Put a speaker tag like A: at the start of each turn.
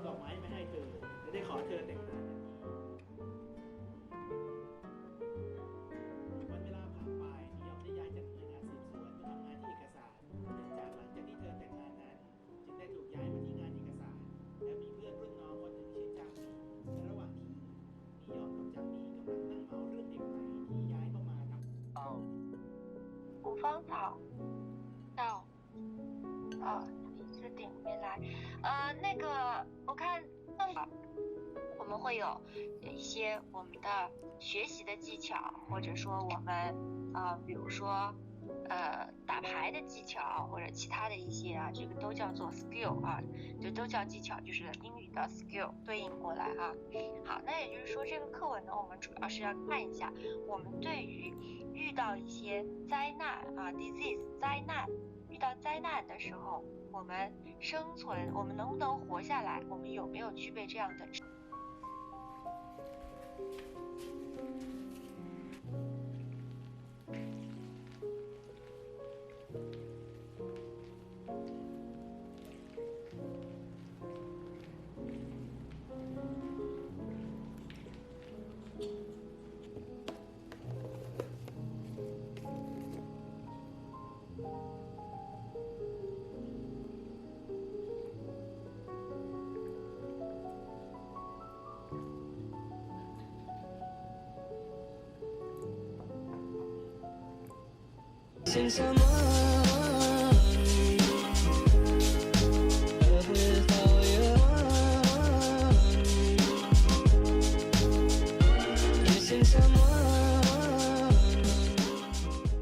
A: ดอกไม้มาให้เธอและได้ขอเธอแต่งงานวันเวลาผ่านไปนิยมได้ย้ายจากหน่วยงานสืบสวนมาทำงานที่เอกสารเนื่องจากหลังจากที่เธอแต่งงานนั้นจึงได้ถูกย้ายมาที่งานเอกสารและมีเพื่อนรุ่นน้องคนหนึ่งชื่อจางมีในระหว่างที่นิยมกับจางมีกำลังนั่งเมาเรื่องเด็กใหม่ที่ย้ายเข้ามาท
B: 五芳草到你是点没来那个我看我们会有一些我们的学习的技巧，或者说我们比如说打牌的技巧或者其他的一些这个都叫做 skill 就都叫技巧，就是英语的 skill 对应过来好，那也就是说这个课文呢，我们主要是要看一下我们对于遇到一些灾难disease 灾难，遇到灾难的时候我们生存，我们能不能活下来，我们有没有具备这样的
C: Missing someone love with all your heart. Missing someone